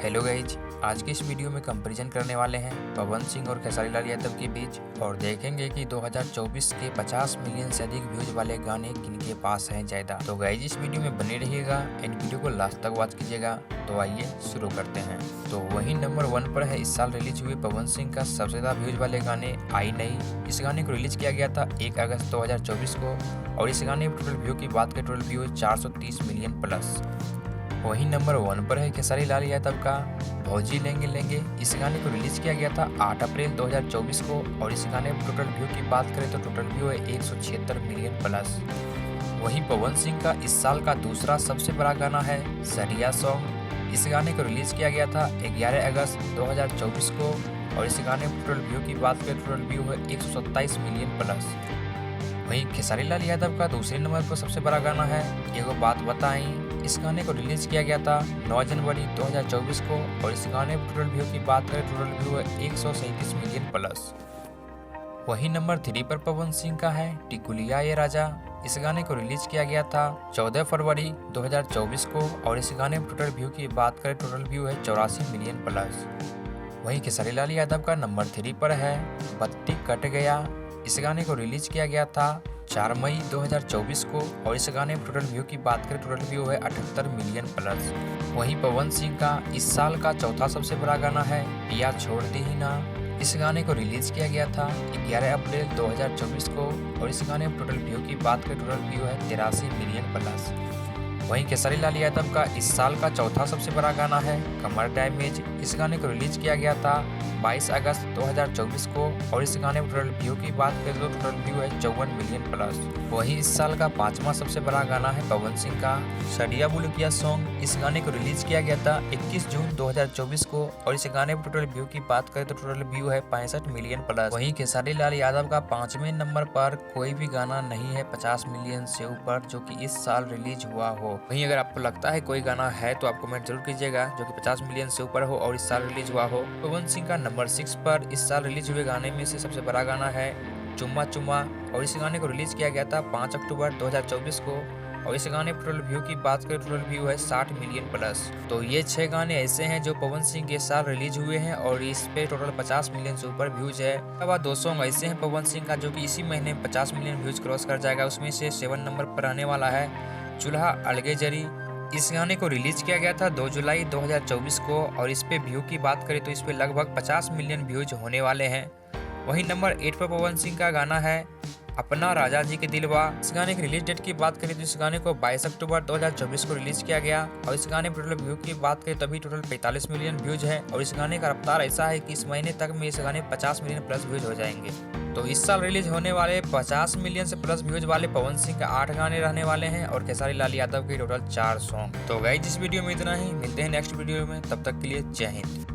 Hello guys, आज की इस वीडियो में कंपैरिजन करने वाले हैं पवन सिंह और खेसारी लाल यादव के बीच और देखेंगे कि 2024 के 50 मिलियन से अधिक व्यूज वाले गाने किनके पास हैं ज्यादा। तो गाइज इस वीडियो में बने रहिएगा एंड वीडियो को लास्ट तक वॉच कीजिएगा। तो आइए शुरू करते हैं। तो वही नंबर 1 पर है इस साल रिलीज हुए पवन सिंह का सबसे ज्यादा व्यूज वाले गाने आई नहीं। इस गाने को रिलीज किया गया था 1 अगस्त 2024 को और इस गाने में टोटल व्यू की बात करें टोटल व्यू 430 मिलियन प्लस। वहीं नंबर 1 पर है खेसारी लाल यादव का भौजी लेंगे लेंगे। इस गाने को रिलीज किया गया था 8 अप्रैल 2024 को और इस गाने में टोटल व्यू की बात करें तो टोटल व्यू है 176 मिलियन प्लस। वहीं पवन सिंह का इस साल का दूसरा सबसे बड़ा गाना है सरिया सॉन्ग। इस गाने को रिलीज किया गया था 11 अगस्त 2024 को और इस गाने में टोटल व्यू की बात करें टोटल व्यू है 127 मिलियन प्लस। वहीं खेसारी लाल यादव का दूसरे नंबर पर सबसे बड़ा गाना है एगो बात बताई। इस गाने को रिलीज किया गया था 9 जनवरी 2024 को और इस गाने में टोटल व्यू की बात करें टोटल व्यू है 137 मिलियन प्लस। वहीं नंबर 3 पर पवन सिंह का है टिकुलिया ये राजा। इस गाने को रिलीज किया गया था 14 फरवरी 2024 को और इस गाने में टोटल व्यू की बात करें टोटल व्यू है 84 मिलियन प्लस। वहीं खेसारी लाल यादव का नंबर 3 पर है बत्ती कट गया। इस गाने को रिलीज किया गया था 4 मई 2024 को और इस गाने में टोटल व्यू की बात करें टोटल व्यू है 78 मिलियन प्लस। वहीं पवन सिंह का इस साल का चौथा सबसे बड़ा गाना है पिया छोड़ दी ही ना। इस गाने को रिलीज किया गया था 11 अप्रैल 2024 को और इस गाने में टोटल व्यू की बात करें टोटल व्यू है 83 मिलियन प्लस। वहीं खेसारी लाल यादव का इस साल का चौथा सबसे बड़ा गाना है कमर डैमेज। इस गाने को रिलीज किया गया था 22 अगस्त 2024 को और इस गाने में टोटल व्यू की बात करें तो टोटल व्यू है 54 मिलियन प्लस। वहीं इस साल का पांचवा सबसे बड़ा गाना है पवन सिंह का सड़िया बुलकिया सॉन्ग। इस गाने को रिलीज किया गया था 21 जून 2024 को और इस गाने में टोटल व्यू की बात करें तो टोटल व्यू है 65 मिलियन प्लस। वहीं खेसारी लाल यादव का 5वें नंबर पर कोई भी गाना नहीं है 50 मिलियन से ऊपर जो कि इस साल रिलीज हुआ हो। वहीं अगर आपको लगता है कोई गाना है तो आप कमेंट जरूर कीजिएगा जो कि 50 मिलियन से ऊपर हो और इस साल रिलीज हुआ हो। पवन सिंह का नंबर 6 पर इस साल रिलीज हुए गाने में से सबसे बड़ा गाना है चुम्मा चुम्मा और इस गाने को रिलीज किया गया था 5 अक्टूबर 2024 को और इस गाने टोटल व्यू की बात करें टोटल व्यू है 60 मिलियन प्लस। तो ये 6 गाने ऐसे हैं जो पवन सिंह के साल रिलीज हुए हैं और इस पे टोटल 50 मिलियन से ऊपर व्यूज है। अब 2 सॉन्ग ऐसे हैं पवन सिंह का जो कि इसी महीने में 50 मिलियन व्यूज क्रॉस कर जाएगा। उसमें से 7 नंबर पर रहने वाला है चूल्हा अलगे जरी। इस गाने को रिलीज किया गया था 2 जुलाई 2024 को और इस पे व्यू की बात करें तो इस पे लगभग 50 मिलियन व्यूज होने वाले हैं। वहीं नंबर 8 पर पवन सिंह का गाना है अपना राजा जी के दिलवा। इस गाने की रिलीज डेट की बात करें तो इस गाने को 22 अक्टूबर 2024 को रिलीज किया गया और इस गाने पर टोटल व्यू की बात करें तभी टोटल 45 मिलियन व्यूज है और इस गाने का रफ्तार ऐसा है कि इस महीने तक में इस गाने 50 मिलियन प्लस व्यूज हो जाएंगे। तो इस साल रिलीज होने वाले 50 मिलियन से प्लस व्यूज वाले पवन सिंह का 8 गाने रहने वाले हैं और खेसारी लाल यादव के टोटल 4 सॉन्ग। तो गाइस इस वीडियो में इतना ही, मिलते हैं नेक्स्ट वीडियो में, तब तक के लिए जय हिंद।